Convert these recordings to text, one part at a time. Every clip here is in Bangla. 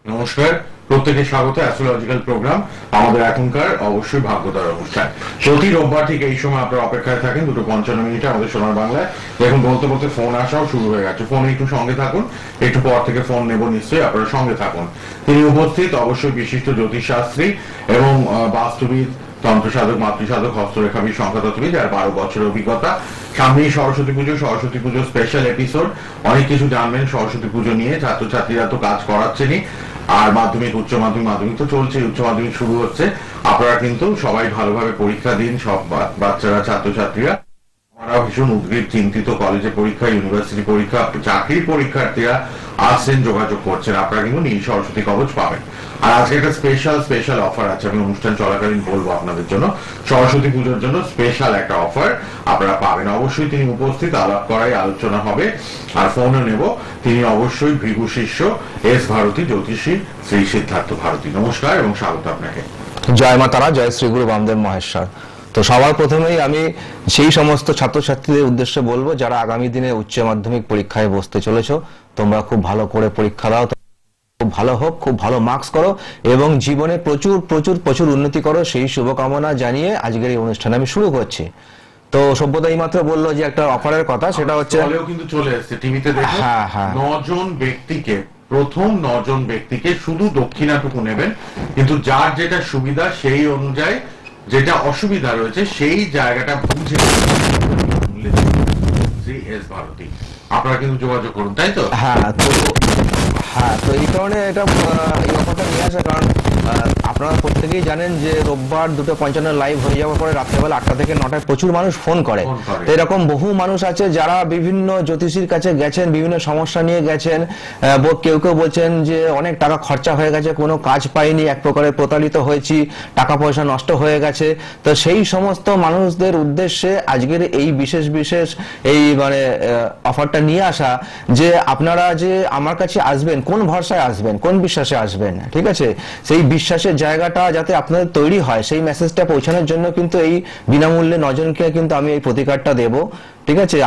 নমস্কার, প্রত্যেকে স্বাগত অ্যাস্ট্রোলজিক্যাল প্রোগ্রাম। আমাদের এখনকার অবশ্যই ভাগ্যতার অনুষ্ঠান প্রতি রোববার ঠিক এই সময় আপনারা অপেক্ষায় থাকেন 2:55 আমাদের সোনার বাংলায়। দেখুন বলতে বলতে ফোন আসাও শুরু হয়ে গেছে। ফোনে একটু সঙ্গে থাকুন, একটু পর থেকে ফোন নেব নিশ্চয়ই, আপনারা সঙ্গে থাকুন। তিনি উপস্থিত অবশ্যই বিশিষ্ট জ্যোতিষশাস্ত্রী এবং বাস্তুবিদ, তন্ত্র সাধক, মাতৃসাধক, হস্তরেখাবিদ, সংখ্যাতত্ত্ববিদ, যার 12 বছরের অভিজ্ঞতা। সামনেই সরস্বতী পুজো স্পেশাল এপিসোড, অনেক কিছু জানবেন সরস্বতী পুজো নিয়ে। ছাত্রছাত্রীরা তো কাজ করাচ্ছেনই, আর মাধ্যমিক উচ্চ মাধ্যমিক তো চলছে, উচ্চ মাধ্যমিক শুরু হচ্ছে। আপনারা কিন্তু সবাই ভালোভাবে পরীক্ষা দিন, সব বাচ্চারা, ছাত্রছাত্রীরা। আমরা ভীষণ উদ্গ্রীব, চিন্তিত। কলেজে পরীক্ষা, ইউনিভার্সিটি পরীক্ষা, চাকরির পরীক্ষার্থীরা আসছেন, যোগাযোগ করছেন, আপনারা কিন্তু নীল সরস্বতী কবচ পাবেন। আর আজকে একটা স্পেশাল অফার আছে, আমি অনুষ্ঠান চলাকালীন বলবো আপনাদের জন্য। সরস্বতী পুজোর জন্য স্পেশাল একটা অফার আপনারা পাবেন। অবশ্যই তিনি উপস্থিত, আলাপ করাই আলোচনা হবে, আর ফোনও নেব। তিনি অবশ্যই ভৃগু শিষ্য এস ভারতী জ্যোতিষী শ্রী সিদ্ধার্থ ভারতী। নমস্কার এবং স্বাগত আপনাকে। জয় মা তারা, জয় শ্রী গুরু বামদেব মহেশ্বর। তো সবার প্রথমেই আমি সেই সমস্ত ছাত্রছাত্রীদের উদ্দেশ্যে বলবো যারা আগামী দিনে উচ্চ মাধ্যমিক পরীক্ষায় বসতে চলেছো, তোমরা খুব ভালো করে পরীক্ষা দাও, খুব ভালো হোক, খুব ভালো মার্কস করো এবং জীবনে প্রচুর প্রচুর প্রচুর উন্নতি করো, সেই শুভকামনা জানিয়ে আজকের এই অনুষ্ঠান আমি শুরু করছি। তো সভ্যতা এই মাত্র বললো যে একটা অফারের কথা, সেটা হচ্ছে কিন্তু চলে এসেছে টিভিতে, দেখুন। 9 জন ব্যক্তিকে শুধু দক্ষিণাটুকু নেবেন, কিন্তু যার যেটা সুবিধা সেই অনুযায়ী, যেটা অসুবিধা রয়েছে সেই জায়গাটা বুঝে শ্রী এস ভারতী আপনারা কিন্তু যোগাযোগ করুন, তাই তো? তো এই কারণে এটা এই অফারটা নিয়ে আসা, কারণ আপনারা প্রত্যেকেই জানেন যে রোববার 2:55 লাইভ হয়ে যাওয়ার পরে রাত্রেবেলা 8টা থেকে 9টায় প্রচুর মানুষ ফোন করে। তো এরকম বহু মানুষ আছে যারা বিভিন্ন জ্যোতিষীর কাছে গেছেন, বিভিন্ন সমস্যা নিয়ে গেছেন। কেউ কেউ বলছেন যে অনেক টাকা খরচা হয়ে গেছে, কোনো কাজ পাইনি, এক প্রকারে প্রতারিত হয়েছি, টাকা পয়সা নষ্ট হয়ে গেছে। তো সেই সমস্ত মানুষদের উদ্দেশ্যে আজকের এই বিশেষ এই অফারটা নিয়ে আসা, যে আপনারা যে আমার কাছে আসবেন, কোন ভরসায় আসবেন, কোন বিশ্বাসে আসবেন, ঠিক আছে, সেই বিশ্বাসের জায়গাটা যাতে আপনাদের তৈরি হয়, সেই মেসেজটা পৌঁছানোর জন্য কিন্তু এই বিনামূল্যে 9 জনকে কিন্তু আমি এই প্রতিকারটা দেবো। ঠিক আছে,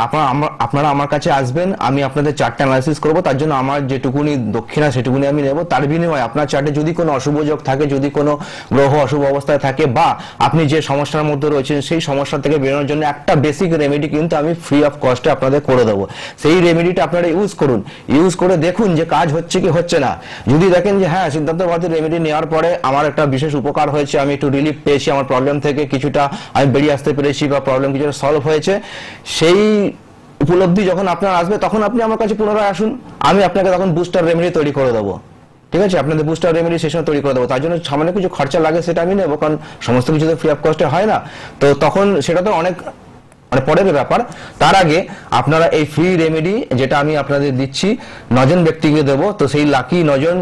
আপনারা আমার কাছে আসবেন, আমি আপনাদের চার্টটা অ্যানালাইসিস করবো। তার জন্য আমার যেটুকুনি দক্ষিণা সেটুকুনি আমি নেব। তার বিনিময়ে আপনার চার্টে যদি কোনো অশুভ যোগ থাকে, যদি কোনো গ্রহ অশুভ অবস্থায় থাকে, বা আপনি যে সমস্যার মধ্যে রয়েছেন সেই সমস্যা থেকে বেরোনোর জন্য একটা বেসিক রেমেডি কিন্তু আমি ফ্রি অফ কস্টে আপনাদের করে দেবো। সেই রেমেডিটা আপনারা ইউজ করুন, ইউজ করে দেখুন যে কাজ হচ্ছে কি হচ্ছে না। যদি দেখেন যে হ্যাঁ, সিদ্ধার্থ ভারতীর রেমেডি নেওয়ার পরে আমার একটা বিশেষ উপকার হয়েছে, আমি একটু রিলিফ পেয়েছি, আমার প্রবলেম থেকে কিছুটা আমি বেরিয়ে আসতে পেরেছি, বা প্রবলেম কিছুটা সলভ হয়েছে, সেই উপলব্ধি যখন আপনার আসবে তখন আপনি আমার কাছে পুনরায় আসুন, আমি আপনাকে তখন বুস্টার রেমেডি তৈরি করে দেবো। ঠিক আছে, আপনাদের বুস্টার রেমেডি সেশন তৈরি করে দেবো। তার জন্য সামান্য কিছু খরচা লাগে, সেটা আমি নেবো, কারণ সমস্ত কিছু তো ফ্রি অফ কস্টে হয় না। তো তখন সেটা তো অনেক পরের ব্যাপার। তার আগে আপনারা এই ফ্রি রেমেডি যেটা আমি আপনাদের দিচ্ছি 9 জন ব্যক্তিকে দেবো। তো সেই লাকি 9 জন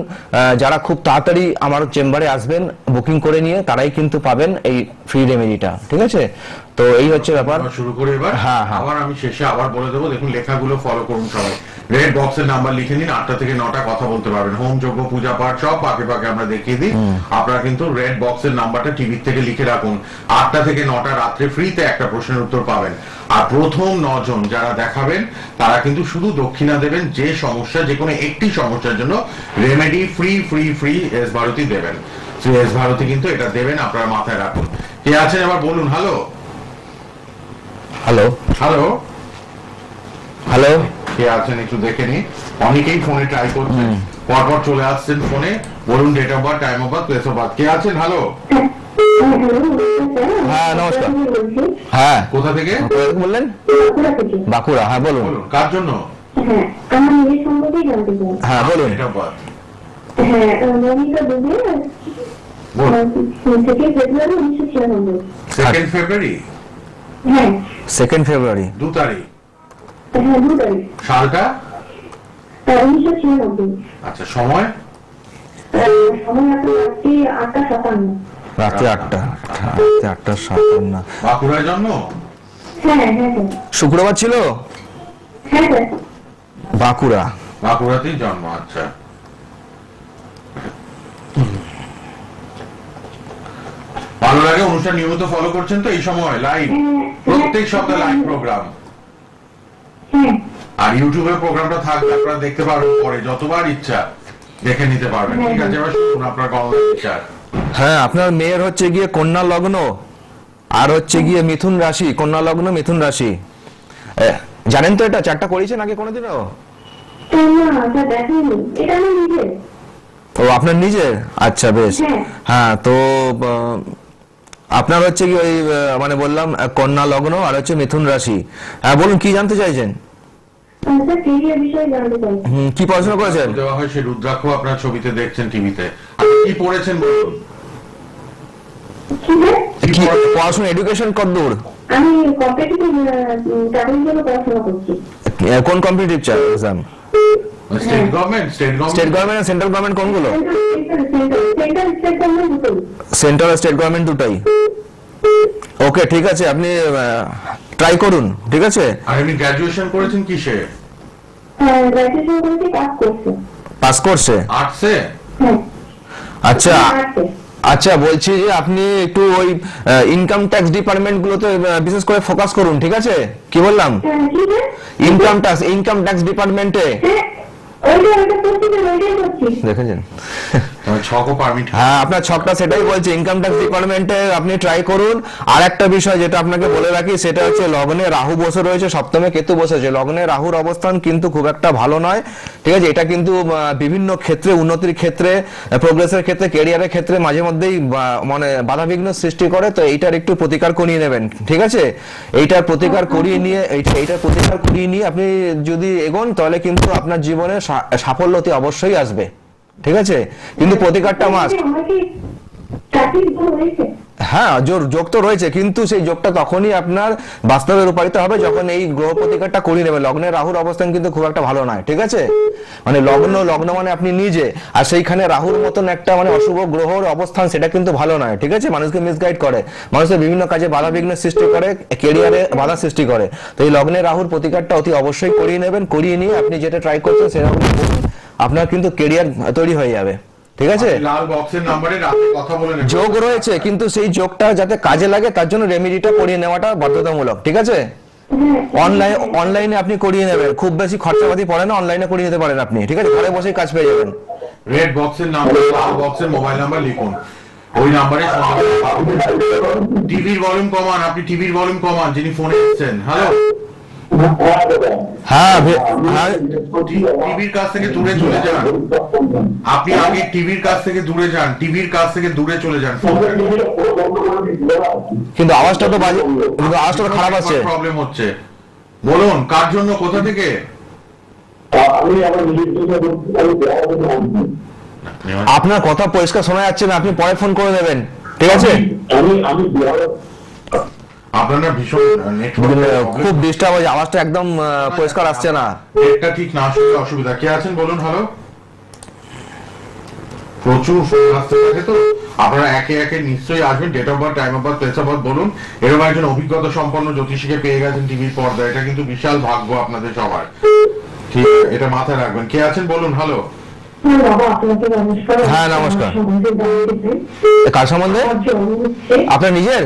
যারা খুব তাড়াতাড়ি আমার চেম্বারে আসবেন বুকিং করে নিয়ে, তারাই কিন্তু পাবেন এই ফ্রি রেমেডিটা। ঠিক আছে, তো এই হচ্ছে ব্যাপার। শুরু করে এবার আবার আমি শেষে আবার বলে দেবো, দেখুন লেখাগুলো ফলো করুন সবাই। রেড বক্সের নাম্বার লিখে নিন, 8টা থেকে 9টা কথা বলতে পারবেন। হোম যজ্ঞ, পূজা পাঠ সব পাকে আমরা দেখিয়ে দিই। আপনারা কিন্তু রেড বক্সের নাম্বারটা টিভি থেকে লিখে রাখুন। 8টা থেকে 9টা রাত্রে ফ্রিতে একটা প্রশ্নের উত্তর পাবেন। আর প্রথম 9 জন যারা দেখাবেন তারা কিন্তু শুধু দক্ষিণা দেবেন, যে সমস্যা, যে কোনো একটি সমস্যার জন্য রেমেডি ফ্রি এস ভারতী দেবেন। এস ভারতী কিন্তু এটা দেবেন, আপনারা মাথায় রাখুন। কে আছেন এবার বলুন? হ্যালো হ্যালো হ্যালো হ্যালো কে আছেন একটু দেখে নি। অনেকেই ফোনে ট্রাই করছেন, পরপর চলে আসছেন ফোনে। বলুন date of birth, time of birth, place of birth. কে আছেন? হ্যালো। হ্যাঁ নমস্কার। হ্যাঁ, কোথা থেকে বললেন? বাঁকুড়া। হ্যাঁ বলুন। কার জন্য? হ্যাঁ বলুন। Date of birth. Second February 2 তারিখ। সালটা? আচ্ছা, সময়? রাত্রি 8:57। বাঁকুড়ায় জন্ম? শুক্রবার ছিল? বাঁকুড়াতেই জন্ম। আচ্ছা, ভালো লাগে অনুষ্ঠান নিয়মিত ফলো করছেন তো? এই সময় লাইভ, প্রত্যেক সপ্তাহে লাইভ প্রোগ্রাম, আর ইউটিউবে প্রোগ্রামটা থাকবে, আপনারা দেখতে পারবেন পরে যতবার ইচ্ছা। দেখে নিতে পারবেন। ঠিক আছে, এবার শুনুন আপনার গণনা বিচার। হ্যাঁ, আপনার মেয়ের হচ্ছে গিয়ে কন্যা লগ্ন আর হচ্ছে গিয়ে মিথুন রাশি, কন্যা লগ্ন মিথুন রাশি। জানেন তো এটা চারটা করেছেন আগে কোনোদিনও? ও আপনার নিজের, আচ্ছা বেশ। হ্যাঁ, তো আপনার হচ্ছে কি ওই মানে বললাম কন্যা লগ্ন আর হচ্ছে মিথুন রাশি। হ্যাঁ বলুন, কি জানতে চাইছেন? কি পড়াশোনা করেছেন? দেওয়া হয় সেই রুদ্রাক্ষ আপনার ছবিতে দেখছেন টিভিতে। কি পড়েছেন বলুন? কি পড়াশোনা, এডুকেশন কতদূর? আমি কম্পিটিটিভ চাকরির জন্য পড়াশোনা করছি। কোন কম্পিটিটিভ এক্সাম? স্টেট গভর্নমেন্ট আর সেন্ট্রাল গভর্নমেন্ট কোনগুলো? সেন্ট্রাল স্টেট গভর্নমেন্ট দুটাই। ওকে, ঠিক আছে, আপনি ট্রাই করুন, ঠিক আছে। আর আপনি গ্র্যাজুয়েশন করেছেন কিসে? গ্র্যাজুয়েশন করেছি পাস কোর্সে। আর্টসে? আচ্ছা আচ্ছা, বলছি যে আপনি একটু ওই ইনকাম ট্যাক্স ডিপার্টমেন্ট গুলোতে বিশেষ করে ফোকাস করুন, ঠিক আছে? কি বললাম? ইনকাম ট্যাক্স ডিপার্টমেন্টে দেখেছেন? হ্যাঁ, আপনার ছকটা সেটাই বলছে, ইনকাম ট্যাক্স ডিপার্টমেন্টে আপনি ট্রাই করুন। আর একটা বিষয় যেটা আপনাকে বলে রাখি, সেটা হচ্ছে লগ্নে রাহু বসে রয়েছে, সপ্তমে কেতু বসেছে। লগ্নে রাহুর অবস্থান কিন্তু খুব একটা ভালো নয়, ঠিক আছে? এটা কিন্তু বিভিন্ন ক্ষেত্রে, উন্নতির ক্ষেত্রে, প্রোগ্রেসের ক্ষেত্রে, ক্যারিয়ারের ক্ষেত্রে মাঝে মধ্যেই মানে বাধাবিঘ্ন সৃষ্টি করে। তো এইটার একটু প্রতিকার করিয়ে নেবেন, ঠিক আছে? এইটার প্রতিকার করিয়ে নিয়ে আপনি যদি এগোন, তাহলে কিন্তু আপনার জীবনে সাফল্য অতি অবশ্যই আসবে, ঠিক আছে? কিন্তু প্রতিকারটা মাস্ট। হ্যাঁ, যোগ তো রয়েছে, কিন্তু সেই যোগটা তখনই আপনার বাস্তবে রূপায়িত হবে যখন এই গ্রহ প্রতিকারটা করিয়ে নেবে। লগ্নে রাহুর অবস্থান কিন্তু খুব একটা ভালো নয়, ঠিক আছে? মানে লগ্ন মানে আপনি নিজে, আর সেইখানে রাহুর মতন একটা মানে অশুভ গ্রহর অবস্থান, সেটা কিন্তু ভালো নয়, ঠিক আছে? মানুষকে মিসগাইড করে, মানুষের বিভিন্ন কাজে বাধা বিঘ্ন সৃষ্টি করে, ক্যারিয়ারে বাধা সৃষ্টি করে। তো এই লগ্নে রাহুর প্রতিকারটা অতি অবশ্যই করিয়ে নেবেন। করিয়ে নিয়ে আপনি যেটা ট্রাই করছেন সেরকম আপনার কিন্তু ক্যারিয়ার তৈরি হয়ে যাবে, ঠিক আছে? লাল বক্সের নম্বরে রাতে কথা বলে নেবেন। যোগ রয়েছে, কিন্তু সেই যোগটা যাতে কাজে লাগে তার জন্য রেমেডিটা করিয়ে নেওয়াটা বাধ্যতামূলক, ঠিক আছে? অনলাইনে আপনি করিয়ে নেবেন, খুব বেশি খরচাপাতি পড়ে না, অনলাইনে করিয়ে নিতে পারেন আপনি, ঠিক আছে? ঘরে বসেই কাজ পেয়ে যাবেন। রেড বক্সের নাম্বার, লাল বক্সের মোবাইল নাম্বার লিখুন, ওই নাম্বারে টিভির ভলিউম কমান, আপনি টিভির ভলিউম কমান, যিনি ফোনে এসেছেন। হ্যালো, হ্যাঁ, টিভির কাছ থেকে দূরে চলে যান, আপনি আগে টিভির কাছ থেকে দূরে যান, টিভির কাছ থেকে দূরে চলে যান। কিন্তু আওয়াজটা তো বাজে, কিন্তু আওয়াজটা তো খারাপ আছে, প্রবলেম হচ্ছে। বলুন কার জন্য, কোথা থেকে? আপনার কথা পরিষ্কার শোনা যাচ্ছে না, আপনি পরে ফোন করে নেবেন, ঠিক আছে? আপনারা ভীষণ খুব ডিস্টার্ব হয়েছে, আওয়াজটা একদম পরিষ্কার আসছে না। এটা ঠিক না আসলে অসুবিধা। কে আছেন বলুন? হ্যালো, প্রচুর ফোন আসতে থাকে, তো আপনারা একে একে নিশ্চয়ই আসবেন। Date of birth, time of birth, place of birth বলুন। এরকম একজন অভিজ্ঞতা সম্পন্ন জ্যোতিষীকে পেয়ে গেছেন টিভির পর্দায়, এটা কিন্তু বিশাল ভাগ্য আপনাদের সবার, ঠিক এটা মাথায় রাখবেন। কে আছেন বলুন? হ্যালো। হ্যাঁ, নমস্কার। কার সম্বন্ধে? আপনার নিজের?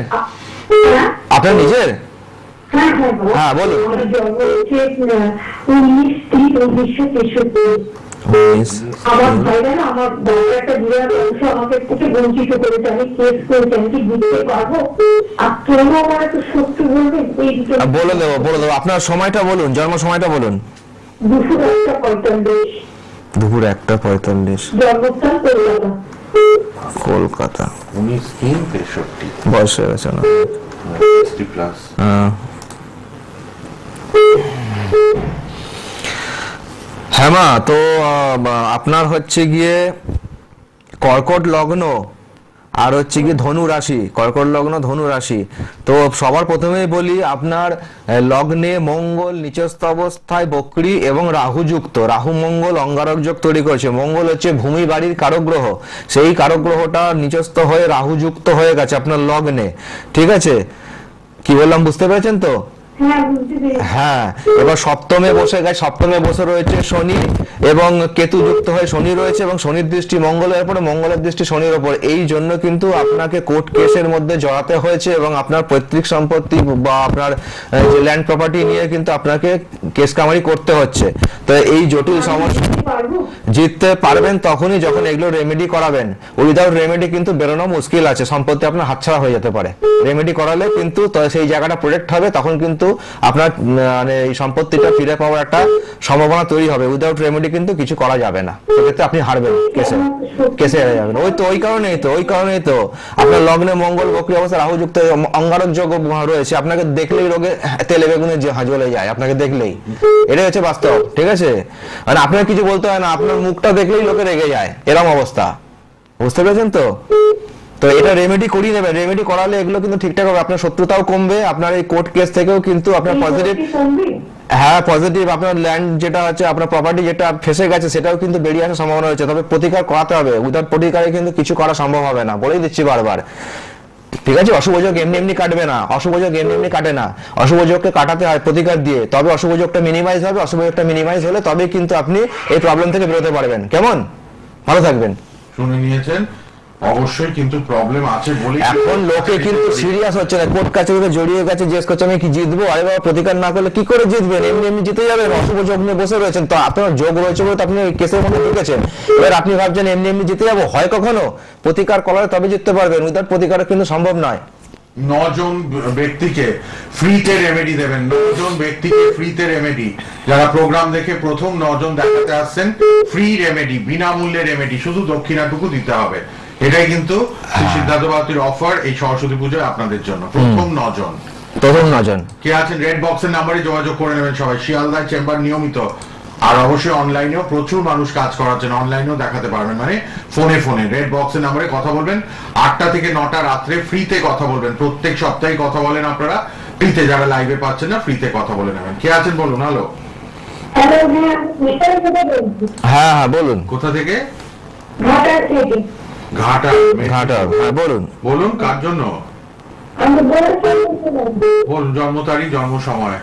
আপনার নিজের? হ্যাঁ বলুন। আমার ভাইরা না, আমার বাবার একটা বিরাট অংশ আমাকে থেকে বঞ্চিত করেছে, আমি কেস করেছি, আমি কি বুঝতে পারবো? আর তোমরা আমার একটু সত্যি বলবেন? বলে দেবো। আপনার সময়টা বলুন, জন্ম সময়টা বলুন। দুপুর 1:45। দুপুর 1:45। জন্মস্থান কলকাতা। 1963। বয়স হয়ে গেছে না? 60+। হ্যাঁ মা, তো আপনার হচ্ছে গিয়ে কর্কট লগ্ন আর হচ্ছে গিয়ে ধনু রাশি, কর্কট লগ্ন ধনু রাশি। তো সবার প্রথমেই বলি, আপনার লগ্নে মঙ্গল নিচস্থ অবস্থায় বক্রী এবং রাহু যুক্ত, রাহু মঙ্গল অঙ্গারক যোগ তৈরি করেছে। মঙ্গল হচ্ছে ভূমি বাড়ির কারক গ্রহ, সেই কারক গ্রহটা নিচস্থ হয়ে রাহু যুক্ত হয়ে গেছে আপনার লগ্নে, ঠিক আছে? কি বললাম বুঝতে পেরেছেন তো? হ্যাঁ বুঝতে পেরেছি। হ্যাঁ, এবার সপ্তমে বসে রয়েছে শনি এবং কেতু যুক্ত হয়ে শনি রয়েছে এবং শনির দৃষ্টি মঙ্গলের উপরে, মঙ্গলের দৃষ্টি শনির উপর। এই জন্য কিন্তু আপনাকে কোর্ট কেসের মধ্যে জড়াতে হয়েছে এবং আপনার পৈতৃক সম্পত্তি বা আপনার যে ল্যান্ড প্রপার্টি নিয়ে কিন্তু আপনাকে কেস কামারি করতে হচ্ছে। তো এই জটিল সমস্যা জিততে পারবেন তখনই যখন এগুলো রেমেডি করাবেন। উইদাউট রেমেডি কিন্তু বেরোনো মুশকিল আছে, সম্পত্তি আপনার হাতছাড়া হয়ে যেতে পারে। রেমেডি করালে কিন্তু সেই জায়গাটা প্রোটেক্ট হবে, তখন কিন্তু আপনার মানে এই সম্পত্তিটা ফিরে পাওয়ার একটা সম্ভাবনা তৈরি হবে। উইদাউট রেমেডি কিন্তু কিছু করা যাবে না, সেক্ষেত্রে আপনি হারবেন, কেসে হেরে যাবেন। ওই কারণেই তো আপনার লগ্নে মঙ্গল বক্রী অবস্থা, রাহু যুক্ত অঙ্গারক যোগ রয়েছে। আপনাকে দেখলেই রোগে তেলে বেগুনে জ্বলে যায়, আপনাকে দেখলেই। এটাই হচ্ছে বাস্তব, ঠিক আছে? মানে আপনার কিছু বলতে হয় না, আপনার মুখটা দেখলেই লোকে রেগে যায়, এরকম অবস্থা। বুঝতে পেরেছেন তো? তো এটা রেমেডি করিয়ে নেবেন। রেমেডি করালে এগুলো কিন্তু ঠিকঠাক হবে, আপনার শত্রুতাও কমবে, আপনার এই কোর্ট কেস থেকেও কিন্তু আপনার পজিটিভ, হ্যাঁ পজিটিভ, আপনার ল্যান্ড যেটা আছে, আপনার প্রপার্টি যেটা ফেসে গেছে সেটাও কিন্তু বেরিয়ে আসার সম্ভাবনা রয়েছে। তবে প্রতিকার করাতে হবে, উইদাউট প্রতিকারে কিন্তু কিছু করা সম্ভব হবে না, বলেই দিচ্ছি বারবার। ঠিক আছে? অশুভ যোগ এমনি কাটবে না, অশুভ যোগ এমনি কাটে না। অশুভ যোগকে কাটাতে হয় প্রতিকার দিয়ে, তবে অশুভ যোগটা মিনিমাইজ হবে। অশুভ যোগটা মিনিমাইজ হলে তবে কিন্তু আপনি এই প্রবলেম থেকে বেরোতে পারবেন। কেমন? ভালো থাকবেন। শুনে নিয়েছেন, অবশ্যই কিন্তু প্রবলেম আছে বলে এখন লোকে কিন্তু সিরিয়াস হচ্ছে না, কোর্ট কাছারিতে জড়িয়ে গেছে, জিজ্ঞেস করছে আমি কি জিতবো? আরে বাবা, প্রতিকার না করলে কি করে জিতবেন? এমনি জিতে যাবেন। অশুভ যোগ নিয়ে বসে রয়েছেন, তো আপনার যোগ রয়েছে বলে তো আপনি কেসের মধ্যে ঢুকেছেন। এবার আপনি ভাবছেন এমনি জিতে যাবো, হয় কখনো? প্রতিকার করালে তবে জিততে পারবেন, উইদাউট প্রতিকার কিন্তু সম্ভব নয়। 9 জন ব্যক্তিকে ফ্রিতে রেমেডি দেবেন, 9 জন ব্যক্তিকে ফ্রিতে রেমেডি। যারা প্রোগ্রাম দেখে প্রথম 9 জন দেখাতে আসছেন, ফ্রি রেমেডি, বিনামূল্যে রেমেডি, শুধু দক্ষিণাটুকু দিতে হবে। এটাই কিন্তু সিদ্ধার্থ বাতির অফার এই সরস্বতী পুজোয় আপনাদের জন্য। প্রথম 9 জন কে আছেন রেড বক্সের নাম্বারে যোগাযোগ করে নেবেন সবাই। শিয়ালদায় চেম্বার নিয়মিত, আর অবশ্যই অনলাইনেও প্রচুর মানুষ কাজ করাচ্ছেন, অনলাইনেও দেখাতে পারবেন, মানে ফোনে রেড বক্সের নাম্বারে কথা বলবেন। 8টা থেকে 9টা রাত্রে ফ্রিতে কথা বলবেন। প্রত্যেক সপ্তাহে কথা বলেন আপনারা ফ্রিতে, যারা লাইভে পাচ্ছেন না ফ্রিতে কথা বলে নেবেন। কে আছেন বলুন? হ্যালো, হ্যাঁ বলুন। কোথা থেকে? ঘাটা। হ্যাঁ বলুন। কার জন্য বলুন? জন্ম তারিখ, জন্ম সময়।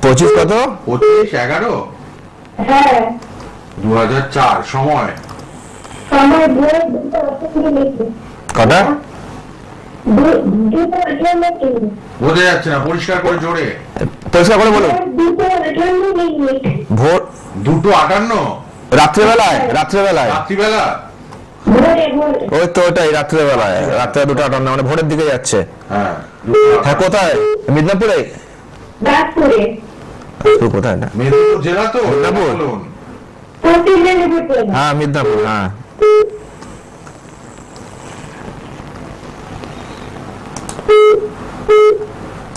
25 কত? 25/11/2004। সময় কটা? বোঝা যাচ্ছে না, পরিষ্কার করে জোরে পরিষ্কার করে বলুন। ভোর 2:58 রাত্রিবেলায়? রাত্রিবেলা। ওই তো ওটাই, রাত্রিবেলায়, রাত্রে 2:58, মানে ভোরের দিকে যাচ্ছে। হ্যাঁ, কোথায়? মিদনাপুরে? কোথায় না? মেদিনীপুর জেলা তো? মিদনাপুর। হ্যাঁ মিদনাপুর।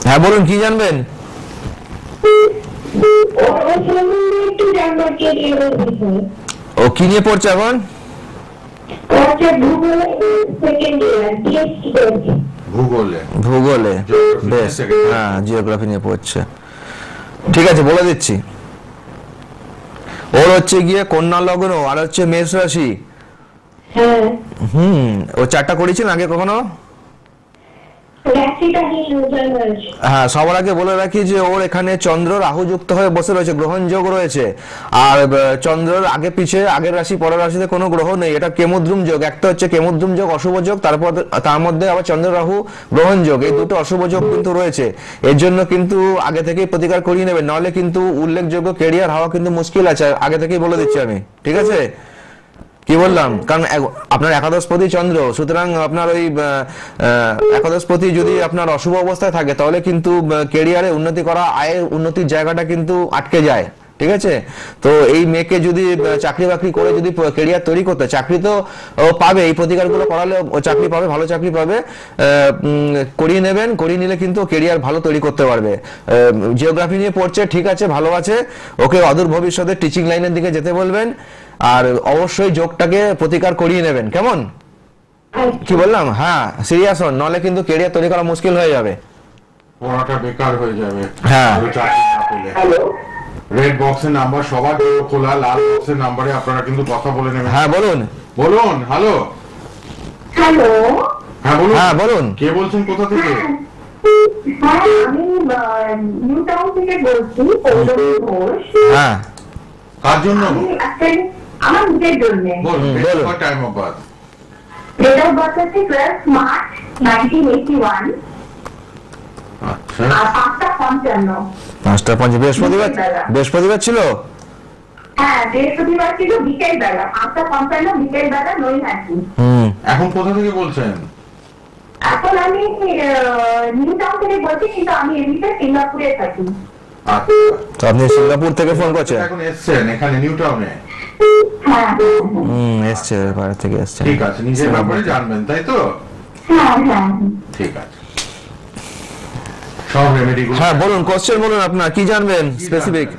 হ্যাঁ বলুন, কি জানবেন? ও কি নিয়ে পড়ছে এখন? ভূগোলে, বেশ, হ্যাঁ জিওগ্রাফি নিয়ে পড়ছে। ঠিক আছে, বলে দিচ্ছি। ওর হচ্ছে গিয়ে কন্যা লগ্ন আর হচ্ছে মেষ রাশি। ও 4টা করেছেন আগে কখনো? হ্যাঁ, সবার আগে বলে রাখি যে ওর এখানে চন্দ্র রাহু যুক্ত হয়ে বসে রয়েছে, গ্রহণ যোগ রয়েছে। আর চন্দ্রের আগে পিছে, আগের রাশি পরের রাশিতে কোনো গ্রহ নেই, এটা কেমুদ্রুম যোগ। একটা হচ্ছে কেমুদ্রুম যোগ, অশুভ যোগ, তারপর তার মধ্যে আবার চন্দ্র রাহু গ্রহণ যোগ, এই দুটো অশুভ যোগ কিন্তু রয়েছে। এর জন্য কিন্তু আগে থেকেই প্রতিকার করিয়ে নেবেন, নাহলে কিন্তু উল্লেখযোগ্য ক্যারিয়ার হওয়া কিন্তু মুশকিল আছে, আগে থেকেই বলে দিচ্ছি আমি। ঠিক আছে? কি বললাম? কারণ আপনার একাদশপতি চন্দ্র, সুতরাং আপনার ওই একাদশপতি যদি আপনার অশুভ অবস্থায় থাকে তাহলে কিন্তু ক্যারিয়ারে উন্নতি করা, আয়ের উন্নতির জায়গাটা কিন্তু আটকে যায়। ঠিক আছে? তো এই মেয়েকে যদি চাকরি বাকরি করে যদি ক্যারিয়ার তৈরি করতে, চাকরি তো পাবে, এই প্রতিকারগুলো করালে চাকরি পাবে, ভালো চাকরি পাবে। করিয়ে নেবেন, করিয়ে নিলে কিন্তু ক্যারিয়ার ভালো তৈরি করতে পারবে। জিওগ্রাফি নিয়ে পড়ছে, ঠিক আছে, ভালো আছে, ওকে অদূর ভবিষ্যতে টিচিং লাইনের দিকে যেতে বলবেন। আর অবশ্যই যোগটাকে প্রতিকার করিয়ে নেবেন। কেমন? কি বললাম? হ্যাঁ সিরিয়াস হন, নাহলে কিন্তু ক্যারিয়ার তৈরি করা মুশকিল হয়ে যাবে, পড়াটা বেকার হয়ে যাবে। হ্যাঁ। রেড বক্সের নাম্বার সবার খোলা, লাল বক্সের নাম্বারে আপনারা কিন্তু কথা বলে নেবেন। হ্যাঁ বলুন। হ্যালো, হ্যাঁ বলুন। হ্যাঁ বলুন। কে বলছেন, কোথা থেকে? হ্যাঁ আমি নিউ টাউন থেকে বলছি, পৌলমী ঘোষ। হ্যাঁ কার জন্য? আমি actually আমার নিজের জন্য। বলুন, বলুন। Time of birth. Date of birth হচ্ছে 12 মার্চ 1981 আচ্ছা, আর 5:55। 5:05 বৃহস্পতিবার ছিল। হ্যাঁ বৃহস্পতিবার ছিল বিকেল বেলা, 5:55 বিকেল বেলা, নৈহাটি। এখন কোথা থেকে বলছেন? এখন আমি নিউ টাউন থেকে বলছি, কিন্তু আমি এমনিতে সিঙ্গাপুরে থাকি। আচ্ছা, তো আপনি সিঙ্গাপুর থেকে ফোন করছেন? এখন এসছেন এখানে নিউ টাউনে? হ্যাঁ এসছে, বাইরে থেকে এসছে। ঠিক আছে, নিজের ব্যাপারে জানবেন তাই তো? হ্যাঁ হ্যাঁ ঠিক আছে, সব রেমেডি। হ্যাঁ বলুন, কোশ্চেন বলুন, আপনার কি জানবেন স্পেসিফিক?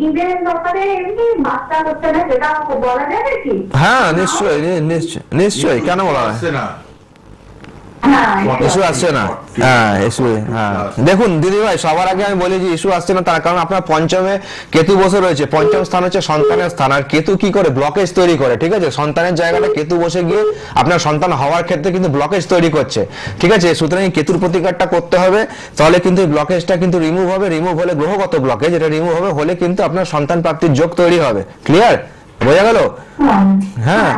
নিজের ব্যাপারে এমনি বাচ্চা হচ্ছে না, সেটা বলা যাবে কি? হ্যাঁ নিশ্চয়ই, নিশ্চয়ই, কেন বলা হয়? আসছে না, হ্যাঁ ইস্যু আসছে না। হ্যাঁ ইস্যু, হ্যাঁ দেখুন দিদি ভাই, সবার আগে আমি বলি যে ইস্যু আসছে না তার কারণ আপনার পঞ্চমে কেতু বসে রয়েছে। পঞ্চম স্থান হচ্ছে সন্তানের স্থান, আর কেতু কি করে ব্লকেজ তৈরি করে, ঠিক আছে? সন্তানের জায়গাটা কেতু বসে গিয়ে আপনার সন্তান হওয়ার ক্ষেত্রে কিন্তু ব্লকেজ তৈরি করছে, ঠিক আছে? সুতরাং কেতুর প্রতিকারটা করতে হবে, তাহলে কিন্তু এই ব্লকেজটা কিন্তু রিমুভ হবে। রিমুভ হলে গ্রহগত ব্লকেজ, এটা রিমুভ হবে, হলে কিন্তু আপনার সন্তান প্রাপ্তির যোগ তৈরি হবে। ক্লিয়ার, বোঝা গেল? হ্যাঁ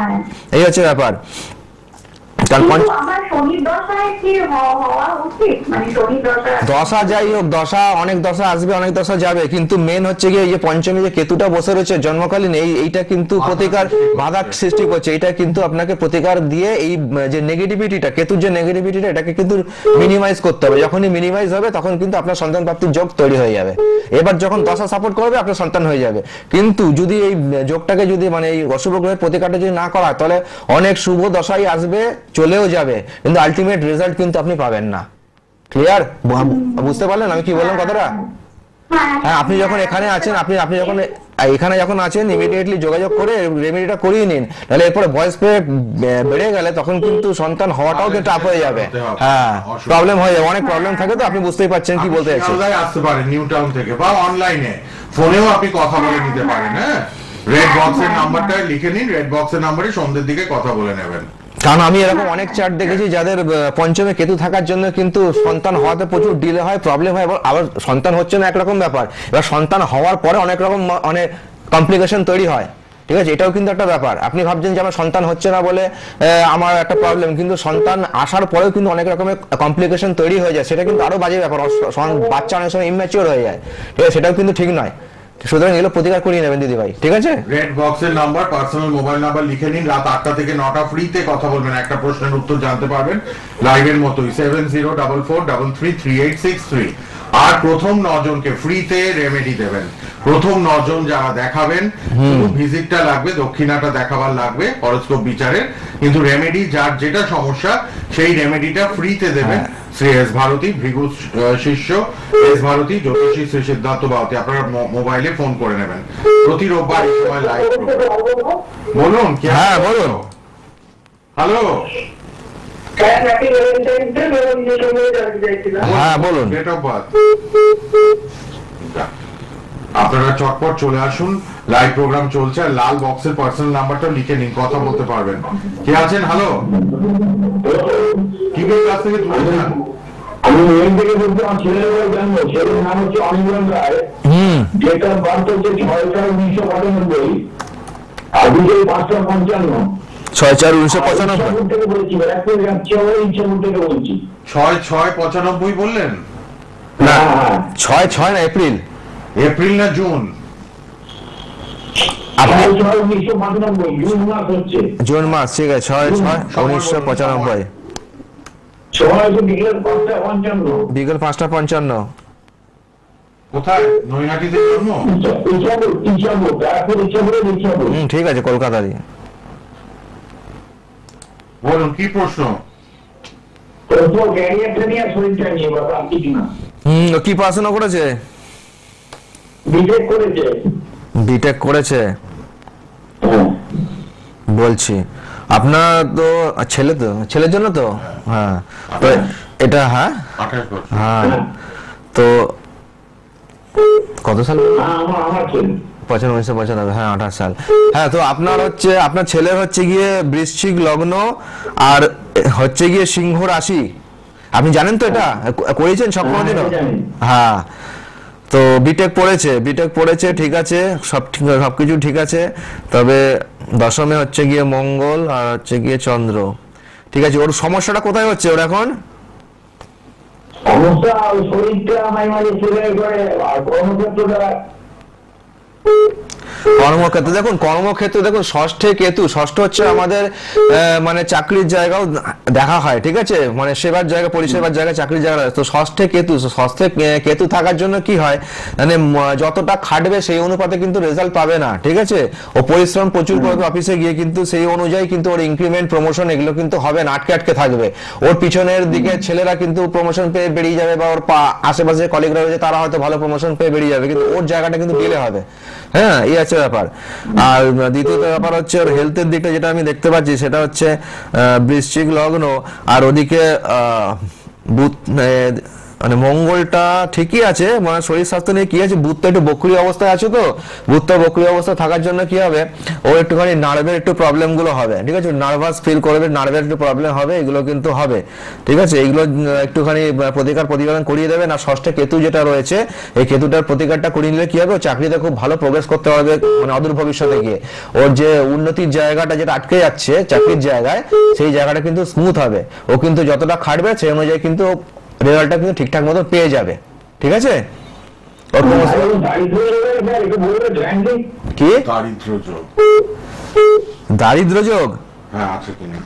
এই হচ্ছে ব্যাপার। আমার শনির দশায় কি হওয়া উচিত? মানে শনির দশা যাই হোক, দশা অনেক দশা আসবে, অনেক দশা যাবে, কিন্তু মেন হচ্ছে গিয়ে এই যে পঞ্চমী যে কেতুটা বসে রয়েছে জন্মকালীন, এইটা কিন্তু প্রতিকার বাধা সৃষ্টি করছে। এটা কিন্তু আপনাকে প্রতিকার দিয়ে এই যে নেগেটিভিটিটা, কেতুর যে নেগেটিভিটিটা, এটাকে কিন্তু মিনিমাইজ করতে হবে। যখনই মিনিমাইজ হবে তখন কিন্তু আপনার সন্তান প্রাপ্তির যোগ তৈরি হয়ে যাবে। এবার যখন দশা সাপোর্ট করবে আপনার সন্তান হয়ে যাবে, কিন্তু যদি এই যোগটাকে যদি মানে এই অশুভ গ্রহের প্রতিকারটা যদি না করা হয়, তাহলে অনেক শুভ দশাই আসবে, চলেও যাবে, কিন্তু আলটিমেট রেজাল্ট কিন্তু আপনি পাবেন না। ক্লিয়ার, বুঝতে পারলেন আমি কি বললাম কথাটা? হ্যাঁ, আপনি যখন এখানে আছেন, আপনি যখন এখানে যখন আছেন, ইমিডিয়েটলি যোগাযোগ করে রেমেডিটা করিয়ে নিন, তাহলে এরপরে বয়স বেড়ে গেলে তখন কিন্তু সন্তান হওয়াটাও কিন্তু টাফ হয়ে যাবে। হ্যাঁ, প্রবলেম হয়ে যাবে, অনেক প্রবলেম থাকে, তো আপনি বুঝতেই পারছেন কি বলতে চাইছেন। আসতে পারেন নিউ টাউন থেকে, বা অনলাইনে ফোনেও আপনি কথা বলে নিতে পারেন। হ্যাঁ, রেড বক্সের নাম্বারটা লিখে নিন, রেড বক্সের নাম্বারে সন্ধ্যের দিকে কথা বলে নেবেন। কারণ আমি এরকম অনেক চার্ট দেখেছি যাদের পঞ্চমে কেতু থাকার জন্য কিন্তু সন্তান হওয়াতে প্রচুর ডিলে হয়, প্রবলেম হয়, আবার সন্তান হচ্ছে না একরকম ব্যাপার, এবার সন্তান হওয়ার পরে অনেক রকম অনেক কমপ্লিকেশন তৈরি হয়, ঠিক আছে? এটাও কিন্তু একটা ব্যাপার। আপনি ভাবছেন যে আমার সন্তান হচ্ছে না বলে আমার একটা প্রবলেম, কিন্তু সন্তান আসার পরেও কিন্তু অনেক রকমের কমপ্লিকেশন তৈরি হয়ে যায়, সেটা কিন্তু আরো বাজে ব্যাপার। বাচ্চা অনেক সময় ইম্যাচিওর হয়ে যায়, ঠিক আছে? সেটাও কিন্তু ঠিক নয়। সুতরাং এগুলো প্রতিকার করিয়ে নেবেন দিদি ভাই, ঠিক আছে? রেড বক্সের নাম্বার, পার্সোনাল মোবাইল নাম্বার লিখে নিন, রাত 8টা থেকে 9টা ফ্রিতে কথা বলবেন, একটা প্রশ্নের উত্তর জানতে পারবেন লাইভের মতোই। 7044433863। আর প্রথম 9 জনকে ফ্রিতে রেমেডি দেবেন। প্রথম 9 জন যারা দেখাবেন, শুধু ভিজিটটা লাগবে, দক্ষিণাটা দেখাবার লাগবে হরোস্কোপ বিচারের, কিন্তু রেমেডি যার যেটা সমস্যা সেই রেমেডিটা ফ্রিতে দেবেন। শ্রী এস ভারতী, ভৃগু শিষ্য এস ভারতী, জ্যোতিষী শ্রী সিদ্ধার্থ বাউতি। আপনারা মোবাইলে ফোন করে নেবেন। প্রতি রোববার এই সময় লাইভ বলুন। হ্যাঁ বলুন। হ্যালো, হ্যাঁ বলুন। Date of birth. আপনারা চটপট চলে আসুন, লাইভ প্রোগ্রাম চলছে, আর লাল বক্সের পার্সোনাল নাম্বারটা লিখে নিন, কথা বলতে পারবেন। কে আছেন? হ্যালো, কি ক্লাস থেকে দূরে যান? আমি মেইন থেকে বলতে আমার ছেলের জানবো, ছেলের নাম হচ্ছে অনির্বাণ রায়, ডেট অফ বার্থ হচ্ছে 6/4/1995, আর বিকেল 5:55। 6/4/1995 থেকে বলছি, ইচ্ছাপুর থেকে বলছি। 6/6/95 বললেন? না 6 না এপ্রিল, এপ্রিল না জুন? আপনি 6/6/1995 জুন মাস হচ্ছে। জুন মাস, ঠিক আছে। 6/6/1995 বিকেল 5:55। বিকেল 5:55। কোথায়? নৈহাটিতে জন্ম? ঠিক আছে, কলকাতারই। বলুন কি প্রশ্ন? কি পড়াশোনা করেছে? বিটেক করেছে। বলছি আপনার তো ছেলে, তো ছেলের জন্য তো, হ্যাঁ এটা, হ্যাঁ 28 বছর। হ্যাঁ, তো কত সাল? আমার ছেলে 1995, হ্যাঁ 28 সাল। হ্যাঁ, তো আপনার হচ্ছে আপনার ছেলের হচ্ছে গিয়ে বৃশ্চিক লগ্ন আর হচ্ছে গিয়ে সিংহ রাশি। আপনি জানেন তো এটা? করেছেন সব কোনোদিনও? হ্যাঁ, তো বিটেক পড়েছে, ঠিক আছে, সবকিছু ঠিক আছে, তবে দশমে হচ্ছে গিয়ে মঙ্গল আর হচ্ছে গিয়ে চন্দ্র। ঠিক আছে, ওর সমস্যাটা কোথায় হচ্ছে ওর এখন? সমস্যা শরীরটা মাঝে মাঝে চলে করে, আর কর্মক্ষেত্রটা কর্মক্ষেত্রে দেখুন ষষ্ঠে কেতু। ষষ্ঠ হচ্ছে আমাদের মানে চাকরির জায়গাও দেখা হয়, ঠিক আছে, মানে সেবার জায়গা, পরিষেবার জায়গা, চাকরির জায়গা। তো ষষ্ঠে কেতু থাকার জন্য কি হয়, মানে যতটা খাটবে সেই অনুপাতে কিন্তু রেজাল্ট পাবে না, ঠিক আছে। ও পরিশ্রম প্রচুর করবে অফিসে গিয়ে, কিন্তু সেই অনুযায়ী কিন্তু ওর ইনক্রিমেন্ট, প্রমোশন এগুলো কিন্তু হবে না, আটকে থাকবে। ওর পিছনের দিকে ছেলেরা কিন্তু প্রমোশন পেয়ে বেরিয়ে যাবে, বা ওর আশেপাশে কলিগরা রয়েছে তারা হয়তো ভালো প্রমোশন পেয়ে বেরিয়ে যাবে, কিন্তু ওর জায়গাটা কিন্তু ডিলে হবে। হ্যাঁ, এই আছে ব্যাপার। আর দ্বিতীয়ত ব্যাপার হচ্ছে ওর হেলথের দিকটা, যেটা আমি দেখতে পাচ্ছি সেটা হচ্ছে বৃশ্চিক লগ্ন, আর ওদিকে মানে মঙ্গলটা ঠিকই আছে, মানে শরীর স্বাস্থ্য নিয়ে কি আছে, বুধটা একটু বক্রি অবস্থায় আছে, তো বুধটা বক্রি অবস্থায় থাকার জন্য কি হবে, ও একটুখানি নার্ভের একটু প্রবলেম গুলো হবে, ঠিক আছে, নার্ভাস ফিল করবে, নার্ভের একটু প্রবলেম হবে, এগুলো কিন্তু হবে, ঠিক আছে। এইগুলো একটুখানি প্রতিকার করিয়ে দেবে না। ষষ্ঠে কেতু যেটা রয়েছে, এই কেতুটার প্রতিকারটা করিয়ে নিলে কি হবে, ও চাকরিতে খুব ভালো প্রোগ্রেস করতে পারবে, মানে অদূর ভবিষ্যতে গিয়ে ওর যে উন্নতির জায়গাটা যেটা আটকে যাচ্ছে চাকরির জায়গায়, সেই জায়গাটা কিন্তু স্মুথ হবে। ও কিন্তু যতটা খাটবে সেই অনুযায়ী কিন্তু রেজাল্টটা কিন্তু ঠিকঠাক মতো পেয়ে যাবে, ঠিক আছে। কি দারিদ্র যোগ? হ্যাঁ, আছে কিনা?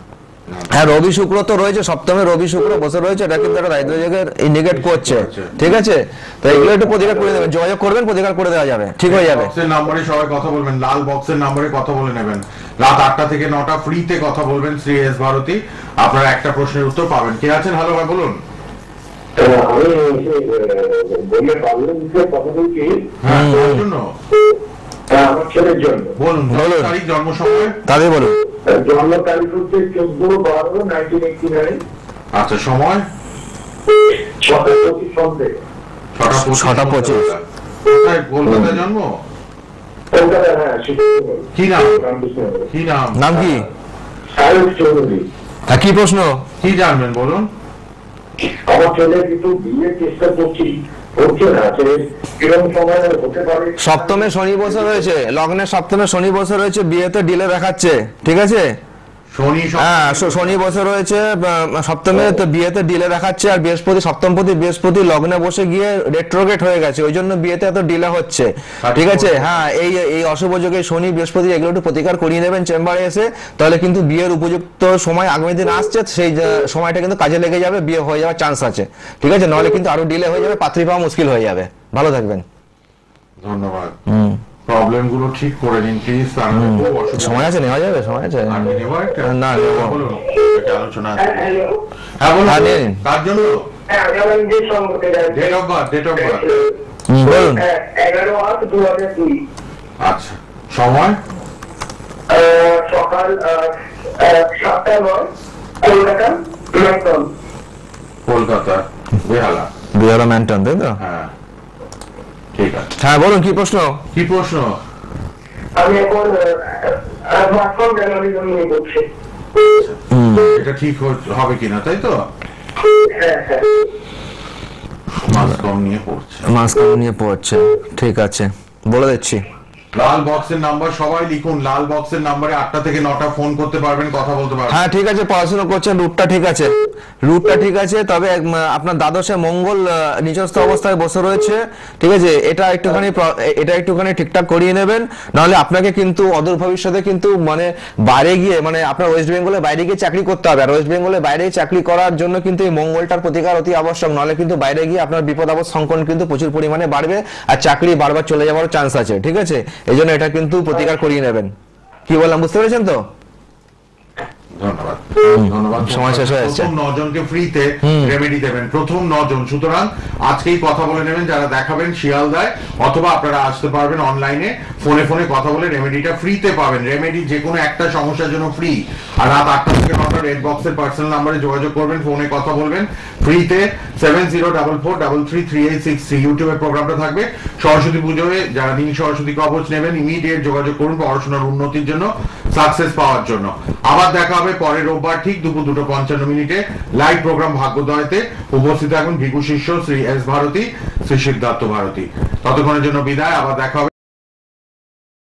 হ্যাঁ, রবি শুক্র তো রয়েছে, সপ্তমে রবি শুক্র বসে রয়েছে, এটা কিন্তু একটা দারিদ্র যোগের ইন্ডিকেট করছে, ঠিক আছে। তো এগুলো একটু প্রতিকার করে দেবেন, যোগাযোগ করবেন, প্রতিকার করে দেওয়া যাবে, ঠিক হয়ে যাবে। বক্সের নাম্বারে সবাই কথা বলবেন, লাল বক্সের নাম্বারে কথা বলে নেবেন। রাত 8টা থেকে 9টা ফ্রিতে কথা বলবেন শ্রী এস ভারতী। আপনারা একটা প্রশ্নের উত্তর পাবেন। কে আছেন? ভালো ভাই বলুন। আমি বলে পারলাম যে কথা বলছি। হ্যাঁ, তার জন্য আমার ছেলের জন্য বলুন, তারিখ, জন্ম সময় তাদের বলুন। জন্ম তারিখ হচ্ছে 14/12/1989। আচ্ছা, সময় 6:25 সন্ধ্যে। 6:25। কোথায়? কলকাতায় জন্ম? কলকাতা, হ্যাঁ। কি নাম? কি নাম? নাম কি? সায়ক চৌধুরী। হ্যাঁ, কি প্রশ্ন? কি জানবেন বলুন। আমার ছেলে কিন্তু বিয়ে চেষ্টা করছি, হচ্ছে না, কিরকম সময় হতে পারে? সপ্তমে শনি বসে রয়েছে, লগ্নের সপ্তমে শনি বসে রয়েছে, বিয়েতে ডিলে দেখাচ্ছে, ঠিক আছে। হ্যাঁ, শনি বসে রয়েছে সপ্তমে, তো বিয়েতে ডিলে দেখাচ্ছে। আর বৃহস্পতি, সপ্তমপতি বৃহস্পতি লগ্নে বসে গিয়ে রেট্রোগেট হয়ে গেছে, ওই জন্য বিয়েতে এত ডিলে হচ্ছে, ঠিক আছে। হ্যাঁ, এই অশুভ যোগে শনি বৃহস্পতি এগুলো একটু প্রতিকার করিয়ে নেবেন চেম্বারে এসে, তাহলে কিন্তু বিয়ের উপযুক্ত সময় আগামী দিন আসছে, সেই সময়টা কিন্তু কাজে লেগে যাবে, বিয়ে হয়ে যাওয়ার চান্স আছে, ঠিক আছে। নাহলে কিন্তু আরো ডিলে হয়ে যাবে, পাত্রী পাওয়া মুশকিল হয়ে যাবে। ভালো থাকবেন, ধন্যবাদ। প্রবলেম গুলো ঠিক করে নিন প্লিজ। সময় আছে, নেওয়া যাবে, সময় আছে না? বলুন, আলোচনা। হ্যাঁ, বলুন। কার জন্য? Date of birth. বলুন। 11/8/2002। আচ্ছা, সময়? সকাল 7:09, কলকাতা ম্যান্টন। কলকাতা বেহালা ম্যান্টন, তাই তো? হ্যাঁ, ঠিক আছে। হ্যাঁ, বলুন, কি প্রশ্ন? কি প্রশ্ন? আমি এখন স্মার্টফোন গ্যালারি নিয়ে করছি। এটা ঠিক হবে কিনা, তাই তো? মাস্কম নিয়ে পড়ছে, ঠিক আছে, বলে দিচ্ছি। লাল বক্সের নাম্বার সবাই লিখুন। লাল বক্সের নাম্বারে 8টা থেকে 9টা ফোন করতে পারবেন, কথা বলতে পারবেন। হ্যাঁ, ঠিক আছে, পড়াশোনা করছেন, রুটটা ঠিক আছে, তবে আপনার দ্বাদশে মঙ্গল নিচস্থ অবস্থায় বসে রয়েছে, ঠিক আছে। এটা একটুখানি ঠিকঠাক করিয়ে নেবেন, নাহলে আপনাকে কিন্তু অদূর ভবিষ্যতে কিন্তু মানে বাইরে গিয়ে, মানে আপনার ওয়েস্ট বেঙ্গলে বাইরে গিয়ে চাকরি করতে হবে। আর ওয়েস্ট বেঙ্গলে বাইরে চাকরি করার জন্য কিন্তু এই মঙ্গলটার প্রতিকার অতি আবশ্যক, নাহলে কিন্তু বাইরে গিয়ে আপনার বিপদ আপদ সংকট কিন্তু প্রচুর পরিমাণে বাড়বে, আর চাকরি বারবার চলে যাওয়ার চান্স আছে, ঠিক আছে। এই জন্য এটা কিন্তু প্রতিকার করিয়ে নেবেন। কি বললাম, বুঝতে পেরেছেন তো? ধন্যবাদ ধন্যবাদ। সময় শেষ হয়ে যাচ্ছে। প্রথম 9 জনকে ফ্রিতে রেমেডি দেবেন, প্রথম 9 জন। সুতরাং আজকেই কথা বলে নেবেন যারা দেখাবেন শিয়ালদায়, অথবা আপনারা আসতে পারবেন অনলাইনে, ফোনে কথা বলে রেমেডিটা ফ্রিতে পাবেন। রেমেডি যে কোনো একটা সমস্যার জন্য ফ্রি। আর রাত 8টা থেকে 9টা রেড বক্সের পার্সোনাল নাম্বারে যোগাযোগ করবেন, ফোনে কথা বলবেন ফ্রিতে। 7044433863 ইউটিউবে প্রোগ্রামটা থাকবে। সরস্বতী পুজোয় যারা নীল সরস্বতী কবচ নেবেন ইমিডিয়েট যোগাযোগ করুন পড়াশোনার উন্নতির জন্য, সাকসেস পাওয়ার জন্য। আবার দেখা হবে পরের রোববার ঠিক দুপুর 2:55 লাইভ প্রোগ্রাম ভাগ্যোদয়তে। উপস্থিত থাকুন ভিগু শিষ্য শ্রী এস ভারতী, শ্রী সিদ্ধার্থ ভারতী। ততক্ষণের জন্য বিদায়, আবার দেখা হবে।